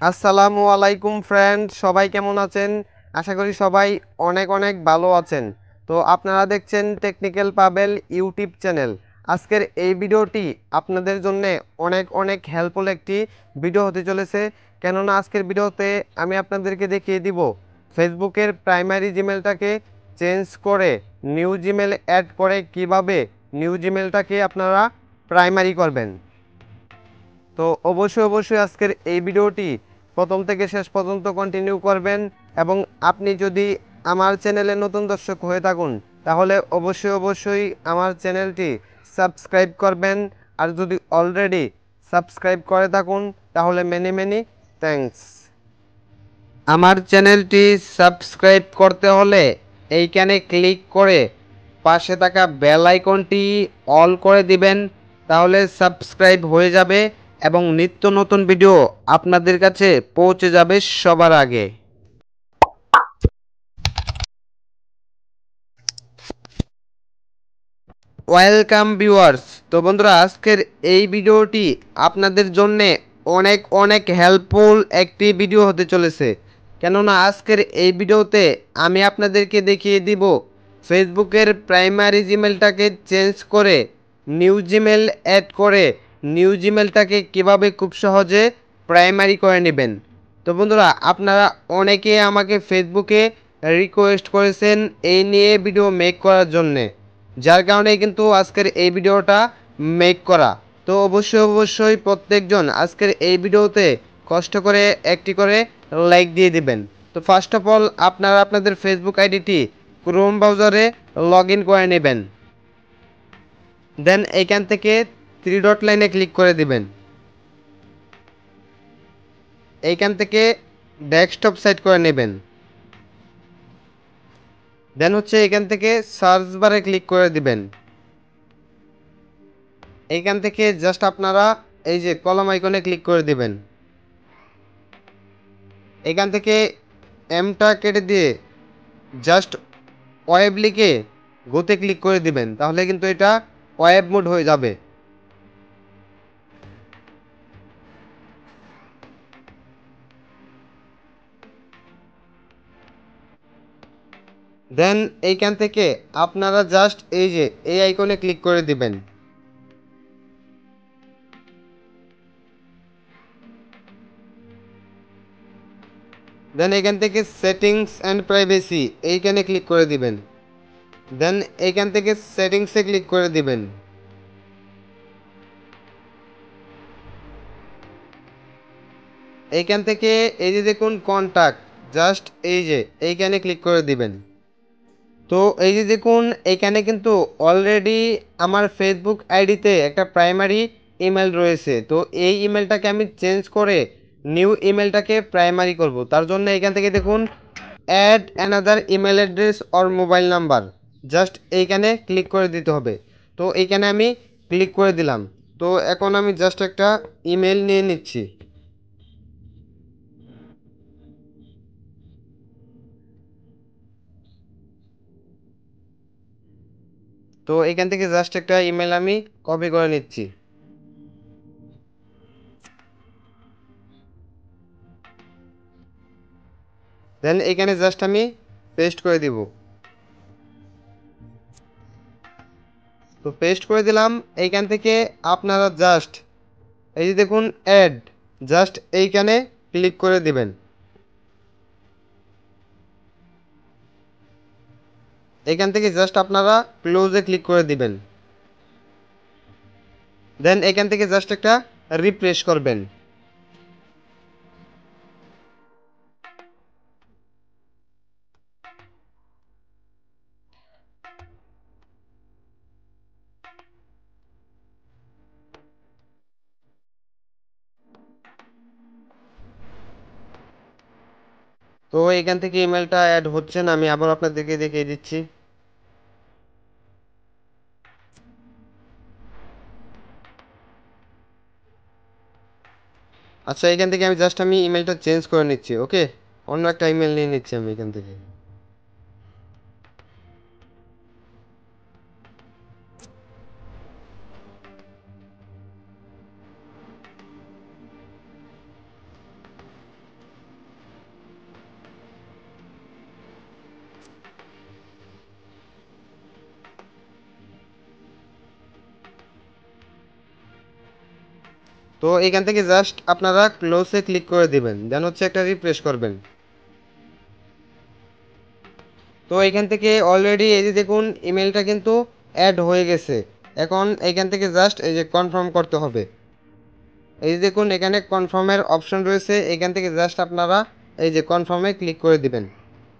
আসসালামু আলাইকুম ফ্রেন্ড, সবাই কেমন আছেন? আশা করি সবাই অনেক অনেক ভালো আছেন। তো আপনারা দেখছেন টেকনিক্যাল পাবেল ইউটিউব চ্যানেল। আজকের এই ভিডিওটি আপনাদের জন্য অনেক অনেক হেল্পফুল একটি ভিডিও হতে চলেছে। কেননা আজকের ভিডিওতে আমি আপনাদেরকে দেখিয়ে দিব ফেসবুকের প্রাইমারি জিমেলটাকে চেঞ্জ করে নিউ জিমেল অ্যাড করে কিভাবে নিউ জিমেলটাকে আপনারা প্রাইমারি করবেন। তো অবশ্যই আজকের এই ভিডিওটি প্রথম থেকে শেষ পর্যন্ত কন্টিনিউ করবেন। এবং আপনি যদি আমার চ্যানেলে নতুন দর্শক হয়ে থাকুন তাহলে অবশ্যই আমার চ্যানেলটি সাবস্ক্রাইব করবেন। আর যদি অলরেডি সাবস্ক্রাইব করে থাকুন তাহলে মেনি মেনি থ্যাঙ্কস। আমার চ্যানেলটি সাবস্ক্রাইব করতে হলে এইখানে ক্লিক করে পাশে থাকা বেল আইকনটি অল করে দিবেন, তাহলে সাবস্ক্রাইব হয়ে যাবে এবং নিত্য নতুন ভিডিও আপনাদের কাছে পৌঁছে যাবে সবার আগে। Welcome viewers. তো বন্ধুরা, আজকের এই ভিডিওটি আপনাদের জন্যে অনেক অনেক হেল্পফুল একটি ভিডিও হতে চলেছে। কেননা আজকের এই ভিডিওতে আমি আপনাদেরকে দেখিয়ে দিব ফেসবুকের প্রাইমারি জিমেলটাকে চেঞ্জ করে নিউ জিমেল অ্যাড করে নিউ জিমেলটাকে কীভাবে খুব সহজে প্রাইমারি করে নেবেন। তো বন্ধুরা, আপনারা অনেকে আমাকে ফেসবুকে রিকোয়েস্ট করেছেন এই নিয়ে ভিডিও মেক করার জন্যে, যার কারণে কিন্তু আজকের এই ভিডিওটা মেক করা। তো অবশ্যই প্রত্যেকজন আজকের এই ভিডিওতে কষ্ট করে একটি করে লাইক দিয়ে দিবেন। তো ফার্স্ট অফ অল আপনারা আপনাদের ফেসবুক আইডিটি ক্রোম ব্রাউজারে লগ ইন করে নেবেন। দেন এইখান থেকে থ্রি ডট লাইনে ক্লিক করে দিবেন। এইখান থেকে ডেস্কটপ সাইট করে নেবেন। দেন হচ্ছে এখান থেকে সার্চ বারে ক্লিক করে দিবেন। এইখান থেকে জাস্ট আপনারা এই যে কলম আইকনে ক্লিক করে দিবেন। এখান থেকে এমটা কেটে দিয়ে জাস্ট ওয়েব লিখে গোতে ক্লিক করে দিবেন, তাহলে কিন্তু এটা ওয়েব মোড হয়ে যাবে। দেন এইখান থেকে আপনারা জাস্ট এই যে এই আইকনে ক্লিক করে দিবেন। দেন এখান থেকে সেটিংস অ্যান্ড প্রাইভেসি এইখানে ক্লিক করে দিবেন। দেন এইখান থেকে সেটিংসে ক্লিক করে দিবেন। এইখান থেকে এই যে দেখুন কন্টাক্ট, জাস্ট এই যে এইখানে ক্লিক করে দিবেন। তো এই যে দেখুন এখানে কিন্তু অলরেডি আমার ফেসবুক আইডিতে একটা প্রাইমারি ইমেল রয়েছে। তো এই ইমেলটাকে আমি চেঞ্জ করে নিউ ইমেলটাকে প্রাইমারি করব। তার জন্য এখান থেকে দেখুন add another email address or mobile number, just এইখানে ক্লিক করে দিতে হবে। তো এইখানে আমি ক্লিক করে দিলাম। তো এখন আমি জাস্ট একটা ইমেল নিয়ে নিচ্ছি। তো এখান থেকে জাস্ট একটা ইমেল আমি কপি করে নিচ্ছি। দেন এখানে জাস্ট আমি পেস্ট করে দিব। তো পেস্ট করে দিলাম। এইখান থেকে আপনারা জাস্ট এই যে দেখুন অ্যাড, জাস্ট এইখানে ক্লিক করে দিবেন। এইখান থেকে জাস্ট আপনারা ক্লোজে ক্লিক করে দিবেন। দেন এখান থেকে জাস্ট একটা রিফ্রেশ করবেন। তো এখান থেকে ইমেলটা অ্যাড হচ্ছে না, আমি আবার আপনাদেরকে দেখিয়ে দিচ্ছি। আচ্ছা, এখান থেকে আমি ইমেলটা চেঞ্জ করে নিচ্ছি। ওকে, অন্য একটা ইমেল নিয়ে নিচ্ছি আমি এখান থেকে। তো এখান থেকে জাস্ট আপনারা ক্লোজে ক্লিক করে দিবেন, দেন হচ্ছে একটা রিফ্রেশ করবেন। তো এখান থেকে অলরেডি এই যে দেখুন ইমেলটা কিন্তু অ্যাড হয়ে গেছে। এখন এইখান থেকে জাস্ট এই যে কনফার্ম করতে হবে। এই যে দেখুন এখানে কনফার্মের অপশন রয়েছে, এখান থেকে জাস্ট আপনারা এই যে কনফার্মে ক্লিক করে দিবেন।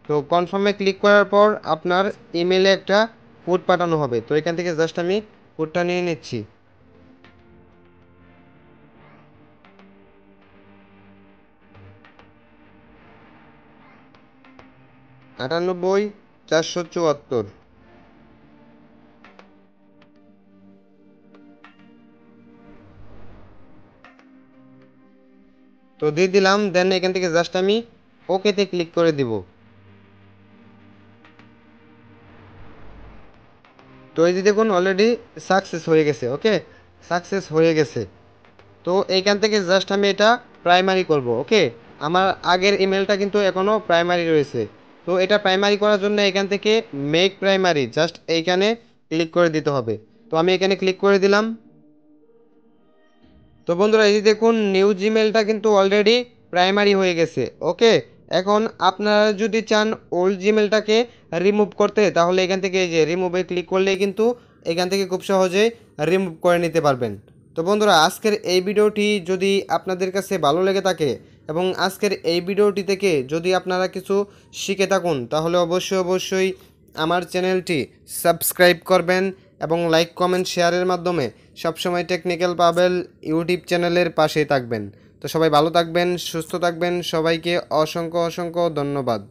তো কনফার্মে ক্লিক করার পর আপনার ইমেলে একটা কোড পাঠানো হবে। তো এখান থেকে জাস্ট আমি কোডটা নিয়ে নিচ্ছি। 98 474। তো দিয়ে দিলাম, দেন এখান থেকে জাস্ট আমি ওকেতে ক্লিক করে দিব। তো এই যে দেখুন অলরেডি সাকসেস হয়ে গেছে। ওকে, সাকসেস হয়ে গেছে। তো এইখান থেকে জাস্ট আমি এটা প্রাইমারি করব। ওকে, আমার আগের ইমেলটা কিন্তু এখনও প্রাইমারি রয়েছে। তো এটা প্রাইমারি করার জন্য এখান থেকে মেক প্রাইমারি জাস্ট এইখানে ক্লিক করে দিতে হবে। তো আমি এখানে ক্লিক করে দিলাম। তো বন্ধুরা এই যে দেখুন নিউ জিমেলটা কিন্তু অলরেডি প্রাইমারি হয়ে গেছে। ওকে, এখন আপনারা যদি চান ওল্ড জিমেলটাকে রিমুভ করতে, তাহলে এখান থেকে এই যে রিমুভে ক্লিক করলেই কিন্তু এখান থেকে খুব সহজে রিমুভ করে নিতে পারবেন। তো বন্ধুরা আজকের এই ভিডিওটি যদি আপনাদের কাছে ভালো লেগে থাকে এবং আজকের এই ভিডিওটি থেকে যদি আপনারা কিছু শিখে থাকুন, তাহলে অবশ্যই আমার চ্যানেলটি সাবস্ক্রাইব করবেন এবং লাইক কমেন্ট শেয়ারের মাধ্যমে সবসময় টেকনিক্যাল পাবেল ইউটিউব চ্যানেলের পাশেই থাকবেন। তো সবাই ভালো থাকবেন, সুস্থ থাকবেন, সবাইকে অসংখ্য ধন্যবাদ।